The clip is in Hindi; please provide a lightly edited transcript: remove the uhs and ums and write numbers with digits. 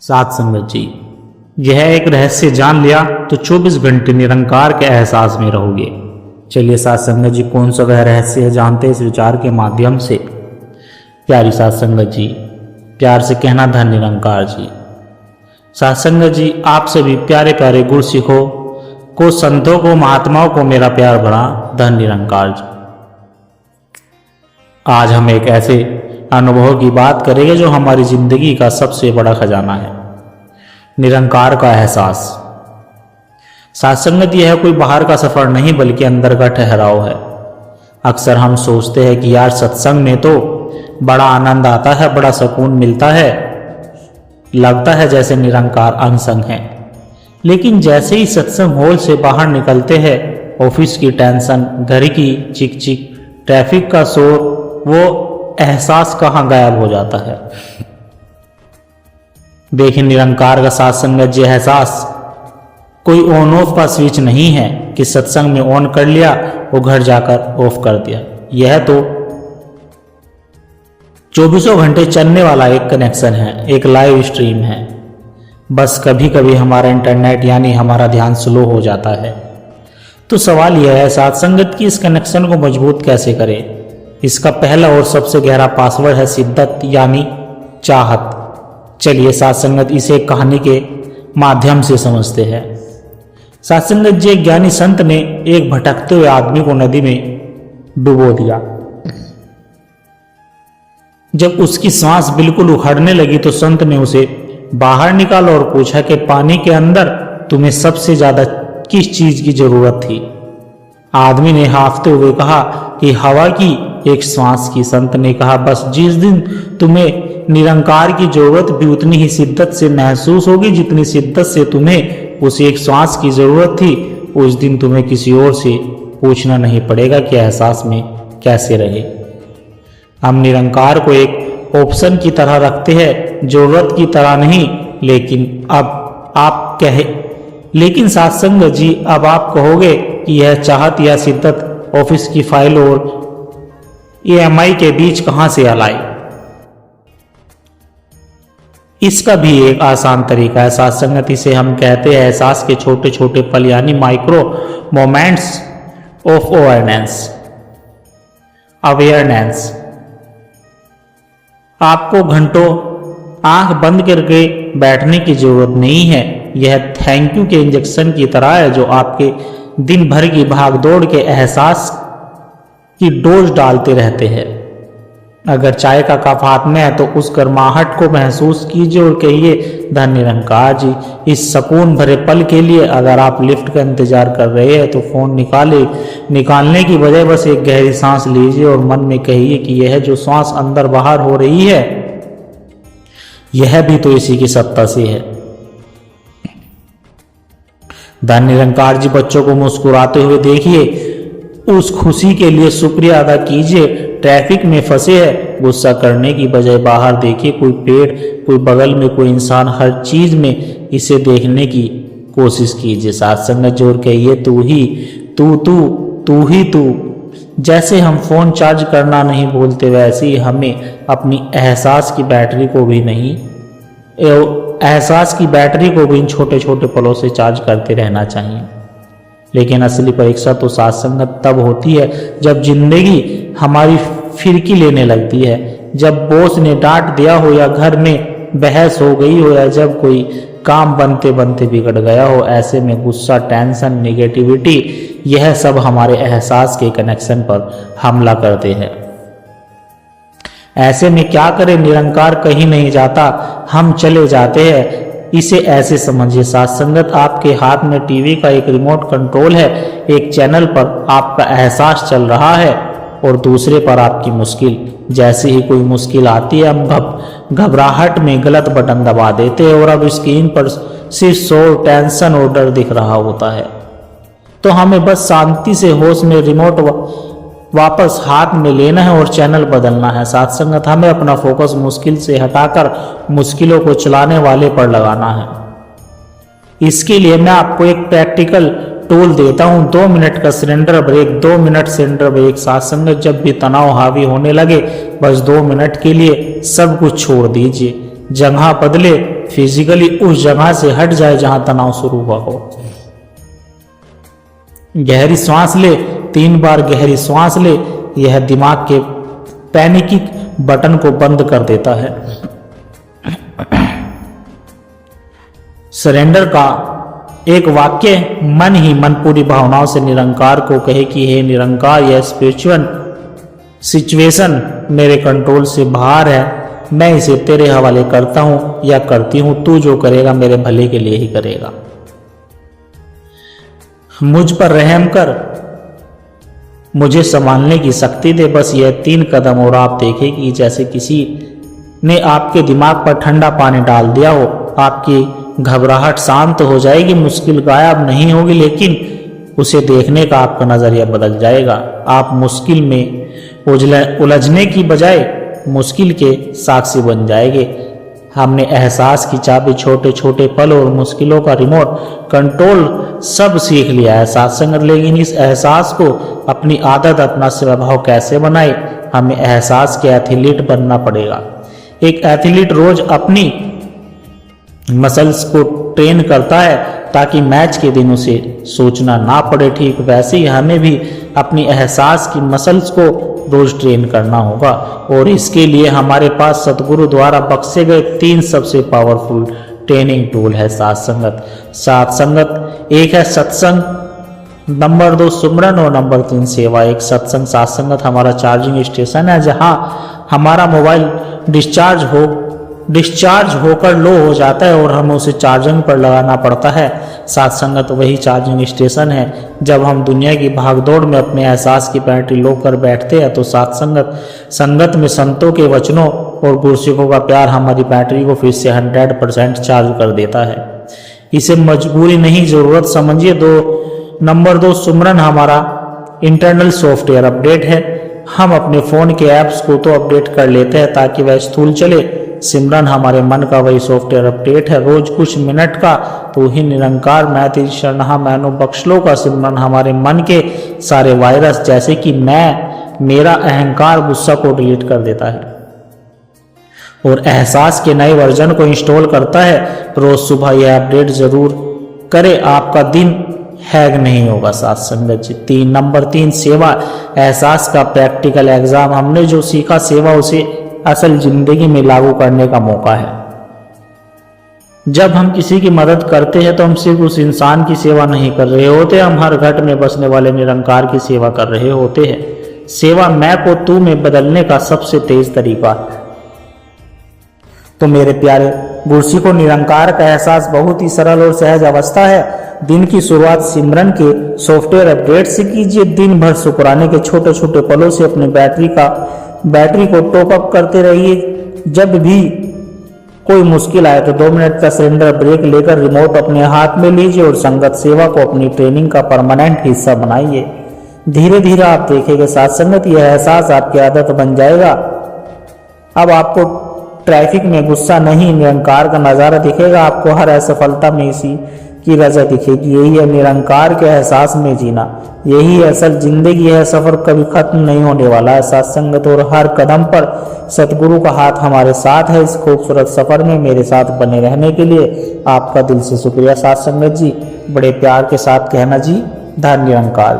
साथ संगत जी, यह एक रहस्य जान लिया तो 24 घंटे निरंकार के एहसास में रहोगे। चलिए साथ संगत जी, कौन सा वह रहस्य है जानते इस विचार के माध्यम से। प्यारी साथ संगत जी, प्यार से कहना धन निरंकार जी। साथ संगत जी, आप सभी प्यारे प्यारे गुरु सिखों को, संतों को, महात्माओं को मेरा प्यार भरा धन निरंकार जी। आज हम एक ऐसे अनुभव की बात करेंगे जो हमारी जिंदगी का सबसे बड़ा खजाना है, निरंकार का एहसास। साथ संगत, यह कोई बाहर का सफर नहीं बल्कि अंदर का ठहराव है। अक्सर हम सोचते हैं कि यार सत्संग में तो बड़ा आनंद आता है, बड़ा सुकून मिलता है, लगता है जैसे निरंकार अंग संग है। लेकिन जैसे ही सत्संग हॉल से बाहर निकलते हैं, ऑफिस की टेंशन, घर की चिक चिक, ट्रैफिक का शोर, वो एहसास कहाँ गायब हो जाता है। देखिए, निरंकार का साथ संगत जी एहसास कोई ऑन ऑफ का स्विच नहीं है कि सत्संग में ऑन कर लिया और घर जाकर ऑफ कर दिया। यह तो 24 घंटे चलने वाला एक कनेक्शन है, एक लाइव स्ट्रीम है। बस कभी कभी हमारा इंटरनेट यानी हमारा ध्यान स्लो हो जाता है। तो सवाल यह है साथ संगत की इस कनेक्शन को मजबूत कैसे करें। इसका पहला और सबसे गहरा पासवर्ड है शिद्दत यानी चाहत। चलिए साथ संगत इसे कहानी के माध्यम से समझते हैं। साथ संगत जी, एक ज्ञानी संत ने एक भटकते हुए आदमी को नदी में डुबो दिया। जब उसकी सांस बिल्कुल उखड़ने लगी तो संत ने उसे बाहर निकाला और पूछा कि पानी के अंदर तुम्हें सबसे ज्यादा किस चीज की जरूरत थी। आदमी ने हाफते हुए कहा कि हवा की एक सांस की। संत ने कहा बस जिस दिन तुम्हें निरंकार की जरूरत भी उतनी ही शिद्दत से महसूस होगी जितनी शिद्दत से तुम्हें उस एक सांस की जरूरत थी, उस दिन तुम्हें किसी और से पूछना नहीं पड़ेगा कि एहसास में कैसे रहे। हम निरंकार को एक ऑप्शन की तरह रखते हैं, जरूरत की तरह नहीं। लेकिन साथ संगत जी, अब आप कहोगे कि यह चाहत या शिद्दत ऑफिस की फाइल और EMI के बीच कहां से लाई। इसका भी एक आसान तरीका है साथ संगत, इसे हम कहते हैं एहसास के छोटे छोटे पल यानी माइक्रो मोमेंट्स ऑफ अवेयरनेस। आपको घंटों आंख बंद करके बैठने की जरूरत नहीं है। यह थैंक यू के इंजेक्शन की तरह है जो आपके दिन भर की भागदौड़ के एहसास की डोज डालते रहते हैं। अगर चाय का कप हाथ में है तो उस गर्माहट को महसूस कीजिए और कहिए धन निरंकार जी इस सुकून भरे पल के लिए। अगर आप लिफ्ट का इंतजार कर रहे हैं तो फोन निकालने की बजाय बस एक गहरी सांस लीजिए और मन में कहिए कि यह जो सांस अंदर बाहर हो रही है यह भी तो इसी की सत्ता से है। धन निरंकार जी, बच्चों को मुस्कुराते हुए देखिए, उस खुशी के लिए शुक्रिया अदा कीजिए। ट्रैफिक में फंसे हैं, गुस्सा करने की बजाय बाहर देखिए, कोई पेड़, कोई बगल में कोई इंसान, हर चीज में इसे देखने की कोशिश कीजिए। साथ संगत जोड़ कहिए तू ही तू। जैसे हम फोन चार्ज करना नहीं भूलते वैसे ही हमें अपनी एहसास की बैटरी को भी इन छोटे छोटे पलों से चार्ज करते रहना चाहिए। लेकिन असली परीक्षा तो साथ संगत तब होती है जब जिंदगी हमारी फिरकी लेने लगती है, जब बॉस ने डांट दिया हो या घर में बहस हो गई हो या जब कोई काम बनते बनते बिगड़ गया हो। ऐसे में गुस्सा, टेंशन, नेगेटिविटी, यह सब हमारे एहसास के कनेक्शन पर हमला करते हैं। ऐसे में क्या करें, निरंकार कहीं नहीं जाता, हम चले जाते हैं। इसे ऐसे समझिए साथ संगत, आपके हाथ में टीवी का एक रिमोट कंट्रोल है। एक चैनल पर आपका एहसास चल रहा है और दूसरे पर आपकी मुश्किल। जैसे ही कोई मुश्किल आती है हम घबराहट में गलत बटन दबा देते हैं और अब स्क्रीन पर सिर्फ शोर, टेंशन और डर दिख रहा होता है। तो हमें बस शांति से होश में रिमोट वापस हाथ में लेना है और चैनल बदलना है। साथ संगत, हमें अपना फोकस मुश्किल से हटाकर मुश्किलों को चलाने वाले पर लगाना है। इसके लिए मैं आपको एक प्रैक्टिकल टूल देता हूं, 2 मिनट का surrender break. 2 minute surrender break साथ संगत, जब भी तनाव हावी होने लगे बस 2 मिनट के लिए सब कुछ छोड़ दीजिए, जगह बदले, फिजिकली उस जगह से हट जाए जहां तनाव शुरू हुआ हो। गहरी सांस ले, 3 बार गहरी सांस ले। यह दिमाग के पैनिकिंग बटन को बंद कर देता है। सरेंडर का एक वाक्य, मन ही मन पूरी भावनाओं से निरंकार को कहे कि हे निरंकार, यह स्पिरिचुअल सिचुएशन मेरे कंट्रोल से बाहर है, मैं इसे तेरे हवाले करता हूं या करती हूं, तू जो करेगा मेरे भले के लिए ही करेगा। मुझ पर रहम कर, मुझे संभालने की शक्ति दे। बस यह 3 कदम और आप देखें कि जैसे किसी ने आपके दिमाग पर ठंडा पानी डाल दिया हो, आपकी घबराहट शांत हो जाएगी, मुश्किल गायब नहीं होगी, लेकिन उसे देखने का आपका नजरिया बदल जाएगा। आप मुश्किल में उलझने की बजाय मुश्किल के साक्षी बन जाएंगे। हमने एहसास की चाबी, छोटे छोटे पल और मुश्किलों का रिमोट कंट्रोल सब सीख लिया है सत्संग। लेकिन इस एहसास को अपनी आदत, अपना स्वभाव कैसे बनाए? हमें एहसास के एथलीट बनना पड़ेगा। एक एथलीट रोज अपनी मसल्स को ट्रेन करता है ताकि मैच के दिन उसे सोचना ना पड़े। ठीक वैसे ही हमें भी अपनी एहसास की मसल्स को रोज ट्रेन करना होगा, और इसके लिए हमारे पास सतगुरु द्वारा बख्शे गए 3 सबसे पावरफुल ट्रेनिंग टूल है सत्संगत। सत्संगत एक है सत्संग, नंबर 2 सुमरन और नंबर 3 सेवा। एक सत्संग सत्संगत हमारा चार्जिंग स्टेशन है, जहां हमारा मोबाइल डिस्चार्ज होकर लो हो जाता है और हमें उसे चार्जिंग पर लगाना पड़ता है। सत्संगत वही चार्जिंग स्टेशन है। जब हम दुनिया की भागदौड़ में अपने एहसास की बैटरी लो कर बैठते हैं तो संगत में संतों के वचनों और गुरसिखों का प्यार हमारी बैटरी को फिर से 100% चार्ज कर देता है। इसे मजबूरी नहीं, जरूरत समझिए। नंबर 2 सुमरन हमारा इंटरनल सॉफ्टवेयर अपडेट है। हम अपने फोन के ऐप्स को तो अपडेट कर लेते हैं ताकि वह स्थूल चले। सिमरन हमारे मन का वही सॉफ्टवेयर अपडेट है। रोज कुछ मिनट का तू ही निरंकार मैं तेरी शरणहा मैनो बख्शलो का सिमरन हमारे मन के सारे वायरस जैसे कि मेरा अहंकार, गुस्सा को डिलीट कर देता है और एहसास के नए वर्जन को इंस्टॉल करता है। रोज सुबह यह अपडेट जरूर करे, आपका दिन हैग नहीं होगा सत्संगत जी। नंबर 3 सेवा, एहसास का प्रैक्टिकल एग्जाम। हमने जो सीखा सेवा उसे असल जिंदगी में लागू करने का मौका है। जब हम किसी की मदद करते हैं तो हम सिर्फ उस इंसान की सेवा नहीं कर रहे होते, हम हर घट में बसने वाले निरंकार की सेवा कर रहे होते हैं। सेवा मैं को तू में बदलने का सबसे तेज तरीका है। तो मेरे प्यारे गुरसिखों, निरंकार का एहसास बहुत ही सरल और सहज अवस्था है। दिन की शुरुआत सिमरन के सॉफ्टवेयर अपडेट से कीजिए। दिन भर शुक्राने के छोटे छोटे पलों से अपनी बैटरी को टॉप अप करते रहिए। जब भी कोई मुश्किल आए तो 2 मिनट का सरेंडर ब्रेक लेकर रिमोट अपने हाथ में लीजिए और संगत सेवा को अपनी ट्रेनिंग का परमानेंट हिस्सा बनाइए। धीरे धीरे आप देखेंगे सत्संगत यह एहसास आपकी आदत बन जाएगा। अब आपको ट्रैफिक में गुस्सा नहीं, निरंकार का नजारा दिखेगा। आपको हर असफलता में इसी की रजा दिखेगी। यही है निरंकार के एहसास में जीना, यही असल जिंदगी है। सफर कभी खत्म नहीं होने वाला है सत्संगत, और हर कदम पर सतगुरु का हाथ हमारे साथ है। इस खूबसूरत सफर में मेरे साथ बने रहने के लिए आपका दिल से शुक्रिया सत्संगत जी। बड़े प्यार के साथ कहना जी, धन्य निरंकार।